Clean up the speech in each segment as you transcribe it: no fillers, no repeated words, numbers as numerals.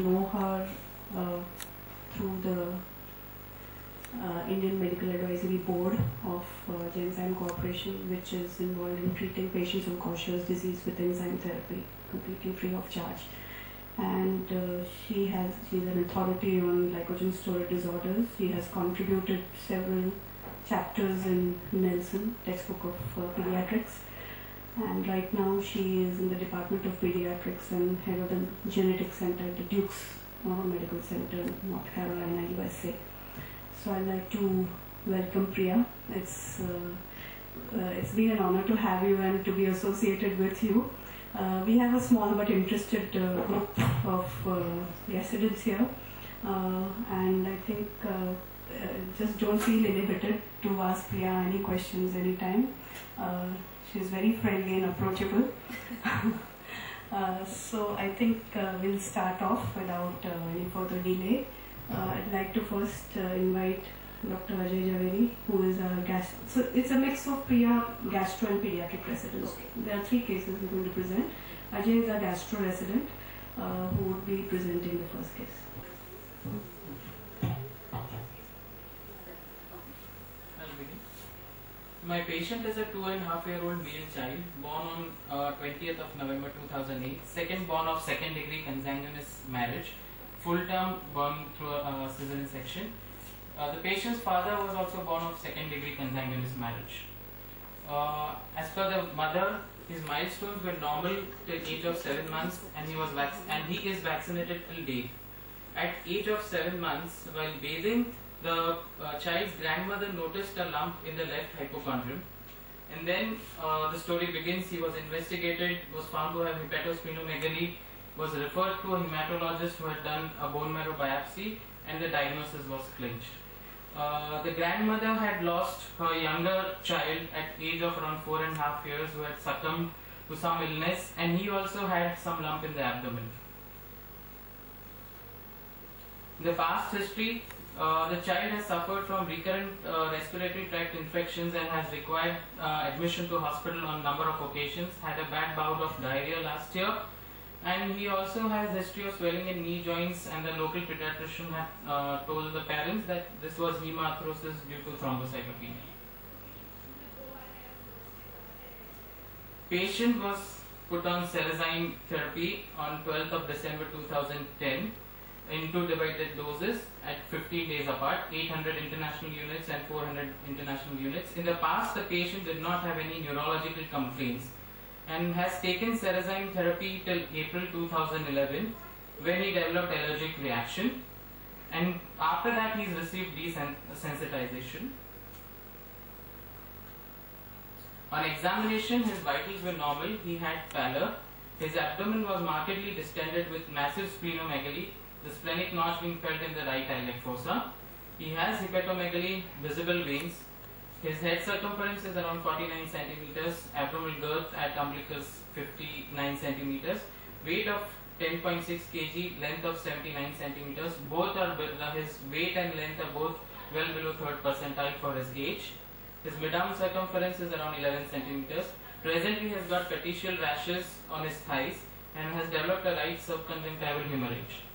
know her through the Indian Medical Advisory Board of Genzyme Corporation, which is involved in treating patients with Gaucher's disease with enzyme therapy, completely free of charge. And she's an authority on glycogen storage disorders. She has contributed several chapters in Nelson, textbook of pediatrics. And right now she is in the Department of Pediatrics and head of the Genetics Center at the Duke's Medical Center, North Carolina, USA. So I'd like to welcome Priya. It's been an honor to have you and to be associated with you. We have a small but interested group of residents here, and I think just don't feel inhibited to ask Priya any questions anytime. She's very friendly and approachable. So I think we'll start off without any further delay. I'd like to first invite Dr. Ajay Javeri, who is a so it's a mix of Priya, gastro and pediatric residents. Okay. There are 3 cases we're going to present. Ajay is a gastro resident who would be presenting the first case. My patient is a 2.5-year-old male child born on 20th of November 2008, second born of second degree consanguineous marriage, full term born through a cesarean section. The patient's father was also born of second degree consanguineous marriage. As per the mother, his milestones were normal till age of 7 months, and he is vaccinated till date. At age of 7 months, while bathing, the child's grandmother noticed a lump in the left hypochondrium, and then the story begins. He was investigated, was found to have hepatosplenomegaly, was referred to a hematologist who had done a bone marrow biopsy, and the diagnosis was clinched. The grandmother had lost her younger child at age of around 4.5 years, who had succumbed to some illness, and he also had some lump in the abdomen. In the past history, the child has suffered from recurrent respiratory tract infections and has required admission to hospital on a number of occasions, had a bad bout of diarrhea last year, and he also has history of swelling in knee joints, and the local pediatrician had told the parents that this was hemarthrosis due to thrombocytopenia. Patient was put on Cerazine therapy on 12th of December 2010 in 2 divided doses at 15 days apart, 800 international units and 400 international units. In the past, the patient did not have any neurological complaints and has taken Cerazine therapy till April 2011, when he developed allergic reaction, and after that he's received desensitization. On examination, his vitals were normal. He had pallor. His abdomen was markedly distended with massive splenomegaly, the splenic notch being felt in the right iliac fossa. He has hepatomegaly, visible veins. His head circumference is around 49 centimeters, abdominal girth at umbilicus 59 centimeters, weight of 10.6 kg, length of 79 centimeters. Both are his weight and length are both well below 3rd percentile for his age. His midarm circumference is around 11 centimeters. Presently, he has got petechial rashes on his thighs and has developed a right subconjunctival hemorrhage.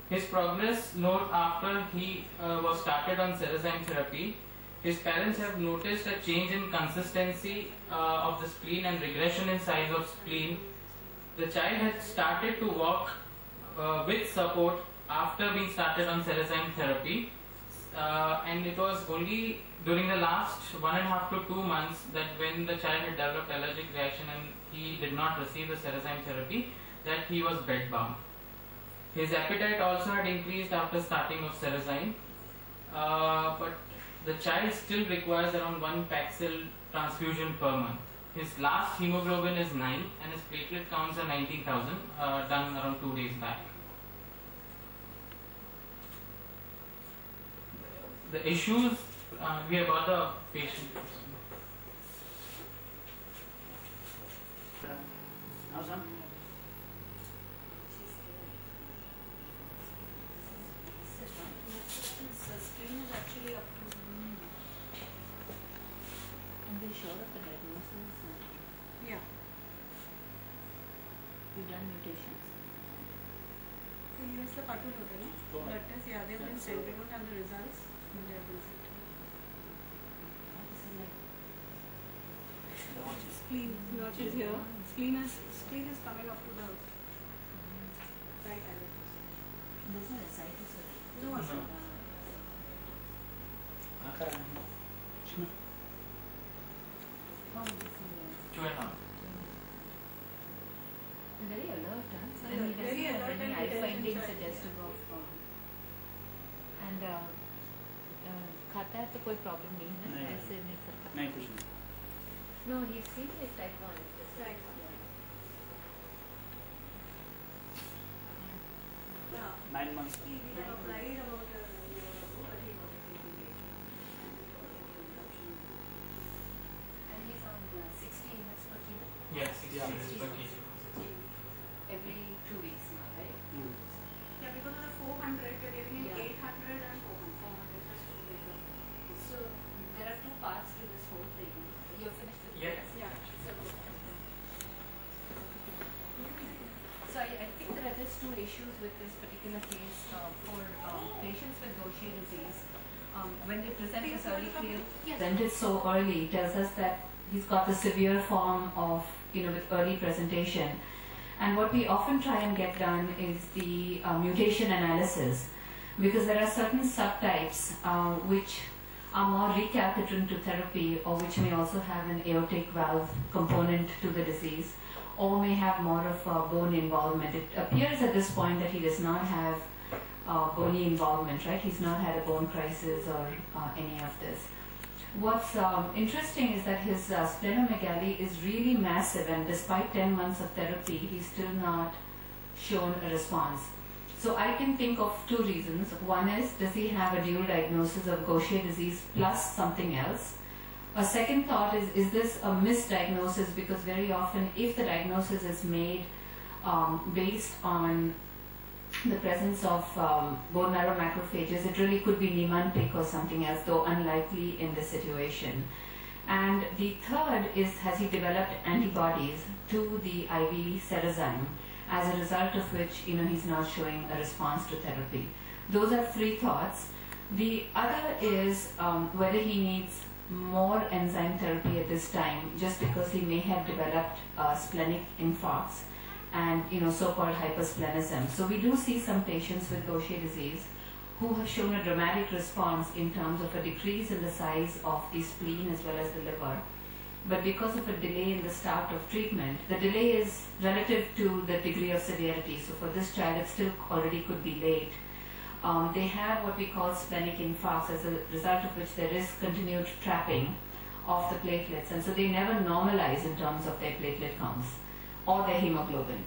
His progress note after he was started on Cerazine therapy, his parents have noticed a change in consistency of the spleen and regression in size of spleen. The child had started to walk with support after being started on Cerazine therapy, and it was only during the last 1.5 to 2 months that when the child had developed allergic reaction and he did not receive the Cerazine therapy, that he was bedbound. His appetite also had increased after starting of Cerazine, but the child still requires around 1 Paxil transfusion per month. His last hemoglobin is 9 and his platelet counts are 19,000, done around 2 days back. The issues, we have got a patient. Now, son? Screen is actually up to And they showed up the diagnosis. yeah. You've done mutations. US ला पाठवलं होतं ना blood test. Yeah, they've been sent. We don't have the results. But they have been sent. This is like Spleen, notch is here. Spleen is coming up to the right eyelid. there's no ascites or No, No. sir. how is this in 2.5. very alert, huh? Very And he doesn't very have alert any and eye intelligent findings child, suggestive of and खाता है तो कोई problem नहीं है ना नहीं। ऐसे नहीं करता नहीं कुछ नहीं no he seems like type 1 Type 1. Yeah. 9 months We have applied about a year ago, but he got it completely. and he's on 60 units per kilo Yes, 60 Yeah. units per kg. every 2 weeks now right Yeah, because of the 400, we're giving him Yeah. 800 and 400 just to make it. so there are 2 parts to this whole thing you're finished with Yeah. this? Yeah. So I think there are just 2 issues with this particular case for patients with Gaucher disease. When they present this early case, presented so early tells us that he's got the severe form of, with early presentation. And what we often try and get done is the mutation analysis, because there are certain subtypes which are more recalcitrant to therapy, or which may also have an aortic valve component to the disease, or may have more of bone involvement. It appears at this point that he does not have bony involvement, right? He's not had a bone crisis or any of this. What's interesting is that his splenomegaly is really massive, and despite 10 months of therapy, he's still not shown a response. So I can think of 2 reasons. One is, does he have a dual diagnosis of Gaucher disease plus something else? A second thought is this a misdiagnosis? Because very often, if the diagnosis is made based on the presence of bone marrow macrophages, it really could be Niemann-Pick or something else, though unlikely in this situation. And the third is, has he developed antibodies to the IV Cerazine, as a result of which, he's not showing a response to therapy. Those are 3 thoughts. The other is whether he needs more enzyme therapy at this time, just because he may have developed splenic infarcts and so-called hypersplenism. So we do see some patients with Gaucher disease who have shown a dramatic response in terms of a decrease in the size of the spleen as well as the liver. But because of a delay in the start of treatment, the delay is relative to the degree of severity. So for this child, it still already could be late. They have what we call splenic infarcts, as a result of which there is continued trapping of the platelets, and so they never normalize in terms of their platelet counts or their hemoglobin.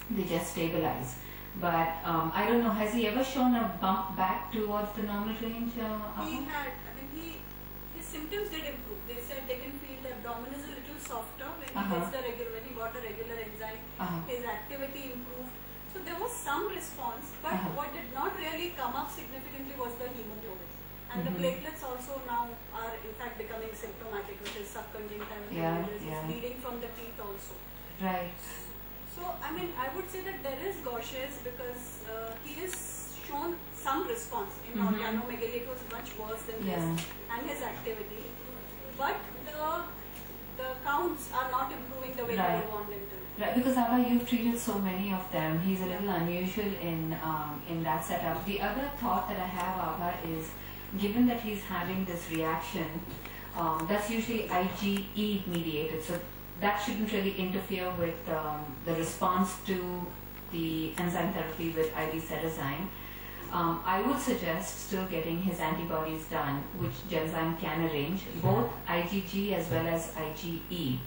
They just stabilize. But I don't know, has he ever shown a bump back towards the normal range? He had, his symptoms did improve. They said they can feel the abdomen is a little softer when he gets when he got a regular enzyme. His activity improved. So there was some response, but what did not really come up significantly was the hemoglobin. And the platelets also now are in fact becoming symptomatic, which is subconjunctival hemorrhages, bleeding from the teeth also. Right. So I would say that there is Gaucher's, because he has shown some response in organomegaly. It was much worse than this, and his activity. But the counts are not improving the way we would want them to. Right, because Abha, you've treated so many of them. He's a little unusual in that setup. The other thought that I have, Abha, is given that he's having this reaction, that's usually IgE mediated. So that shouldn't really interfere with the response to the enzyme therapy with IV Cerazine. I would suggest still getting his antibodies done, which Genzyme can arrange, both IgG as well as IgE.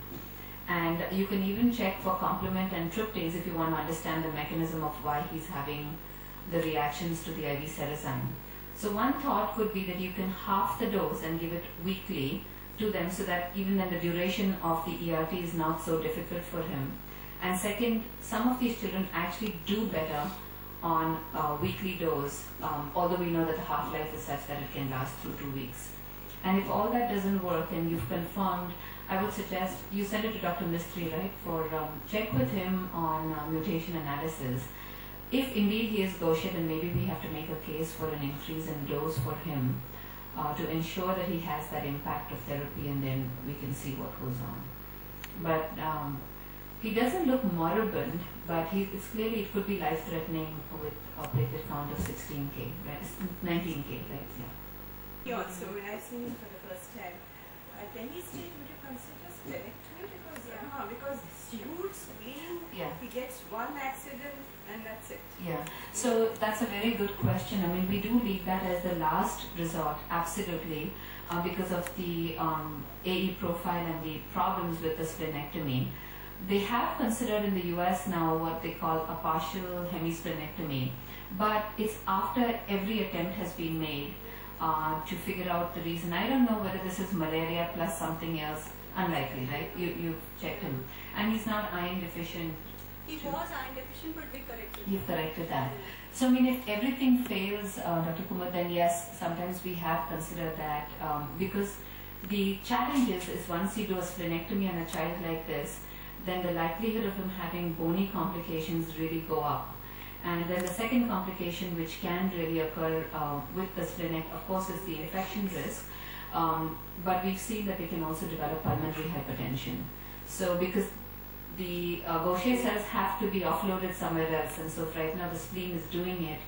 And you can even check for complement and tryptase if you want to understand the mechanism of why he's having the reactions to the IV Cerazine. So one thought could be that you can half the dose and give it weekly to them, so that even then the duration of the ERT is not so difficult for him. And second, some of these children actually do better on a weekly dose, although we know that the half-life is such that it can last through 2 weeks. And if all that doesn't work and you've confirmed, I would suggest you send it to Dr. Mistry, right, for check with him on mutation analysis. If indeed he is Gaucher, then maybe we have to make a case for an increase in dose for him to ensure that he has that impact of therapy, and then we can see what goes on. But he doesn't look moribund, but it's clearly it could be life-threatening with a platelet count of 16K, right? 19K, right? Yeah. He also, when I seen him for the first time, at any stage would you consider splenectomy? Because huge spleen, he gets one accident and that's it. Yeah, so that's a very good question. I mean, we do leave that as the last resort, absolutely, because of the AE profile and the problems with the splenectomy. They have considered in the US now what they call a partial hemisplenectomy, but it's after every attempt has been made to figure out the reason. I don't know whether this is malaria plus something else. Unlikely, right? You've checked him. And he's not iron deficient. He was iron deficient, but we corrected. You've corrected that. So, I mean, if everything fails, Dr. Kumar, then yes, sometimes we have considered that because the challenge is once you do a splenectomy on a child like this, then the likelihood of him having bony complications really go up. And then the second complication which can really occur with the splenectomy, of course, is the infection risk. But we've seen that they can also develop pulmonary hypertension. So because the Gaucher cells have to be offloaded somewhere else, and so if right now the spleen is doing it,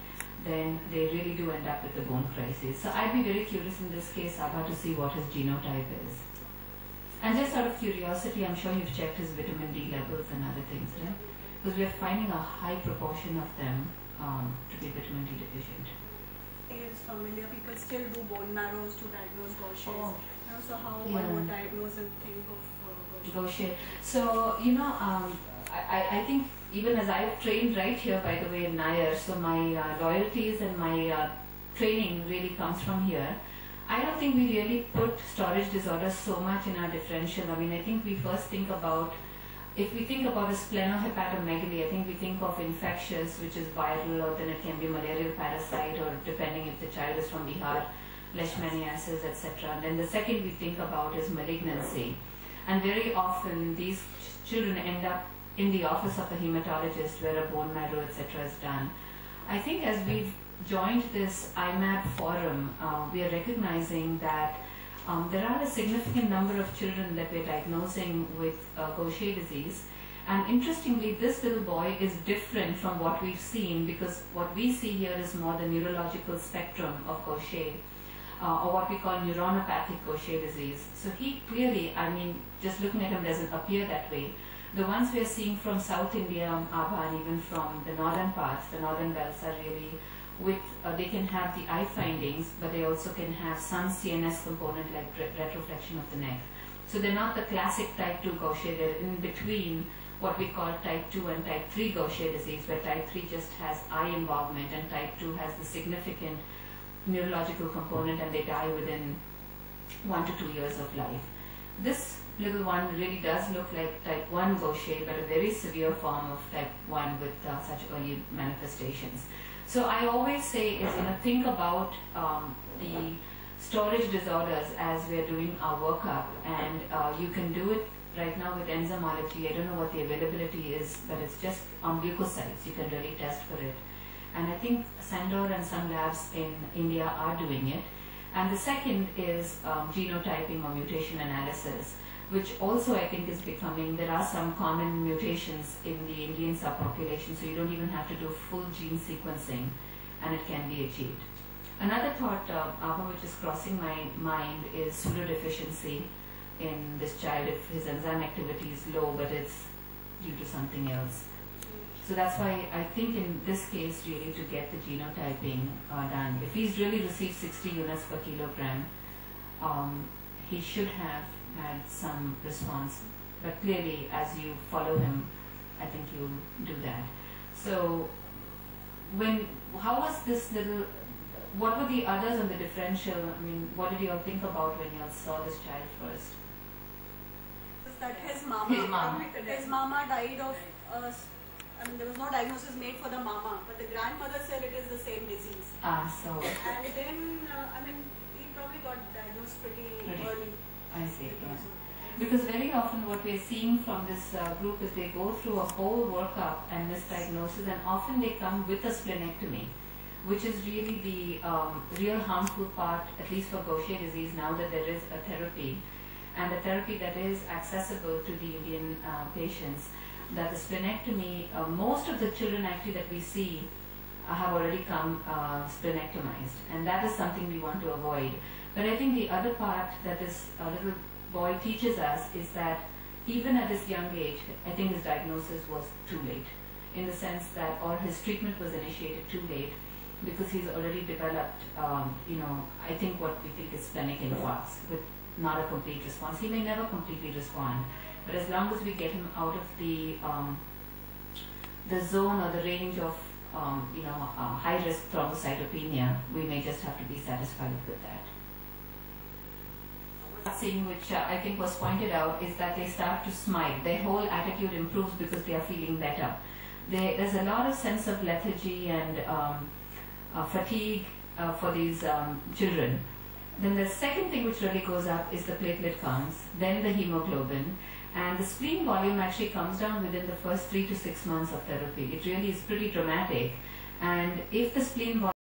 then they really do end up with the bone crisis. So I'd be very curious in this case, Abha, to see what his genotype is. And just out of curiosity, I'm sure you've checked his vitamin D levels and other things, right? Because we're finding a high proportion of them to be vitamin D deficient. Is familiar. People still do bone marrows to diagnose Gaucher. Oh. So how one would diagnose and think of Gaucher. So I think even as I've trained right here, by the way, in Nair, so my loyalties and my training really comes from here. I don't think we really put storage disorders so much in our differential. I mean, I think we first think about, if we think about a splenohepatomegaly, I think we think of infectious, which is viral, or then it can be malarial parasite, or depending if the child is from Bihar, leishmaniasis, etc. And then the second we think about is malignancy. And very often these children end up in the office of a hematologist where a bone marrow, etc. is done. I think as we've joined this IMAP forum, we are recognizing that there are a significant number of children that we're diagnosing with Gaucher disease. And interestingly, this little boy is different from what we've seen, because what we see here is more the neurological spectrum of Gaucher, or what we call neuronopathic Gaucher disease. So he clearly, I mean, just looking at him doesn't appear that way. The ones we're seeing from South India, Abha, and even from the northern parts, the northern belts are really with, they can have the eye findings, but they also can have some CNS component like retroflexion of the neck. So they're not the classic type 2 Gaucher, they're in between what we call type 2 and type 3 Gaucher disease, where type 3 just has eye involvement and type 2 has the significant neurological component, and they die within 1 to 2 years of life. This little one really does look like type 1 Gaucher, but a very severe form of type 1 with such early manifestations. So I always say is, think about the storage disorders as we're doing our workup, and you can do it right now with enzymology. I don't know what the availability is, but it's just on leukocytes. You can really test for it. And I think Sandor and some labs in India are doing it. And the second is genotyping or mutation analysis, which also I think is becoming, there are some common mutations in the Indian subpopulation, so you don't even have to do full gene sequencing, and it can be achieved. Another thought, Abha, which is crossing my mind is pseudodeficiency in this child if his enzyme activity is low, but it's due to something else. So that's why I think in this case, really, to get the genotyping done, if he's really received 60 units per kilogram, he should have had some response. But clearly, as you follow him, I think you'll do that. So, how was this little, what were the others on the differential? I mean, what did you all think about when you all saw this child first? That his mama died of, I mean, there was no diagnosis made for the mama, but the grandmother said it is the same disease. Ah, so. And then, I mean, probably got diagnosed pretty early. I see, yeah. Because very often what we are seeing from this group is they go through a whole workup and misdiagnosis, and often they come with a splenectomy, which is really the real harmful part, at least for Gaucher disease, now that there is a therapy, and a therapy that is accessible to the Indian patients, that the splenectomy, most of the children actually that we see have already come splenectomized, and that is something we want to avoid. But I think the other part that this little boy teaches us is that even at this young age, I think his diagnosis was too late, in the sense that, or his treatment was initiated too late, because he's already developed, I think what we think is splenic infarct, with not a complete response. He may never completely respond, but as long as we get him out of the zone or the range of high-risk thrombocytopenia, we may just have to be satisfied with that. Thing which I think was pointed out is that they start to smile. Their whole attitude improves because they are feeling better. There's a lot of sense of lethargy and fatigue for these children. Then the second thing which really goes up is the platelet counts, then the hemoglobin, and the spleen volume actually comes down within the first 3 to 6 months of therapy. It really is pretty dramatic, and if the spleen volume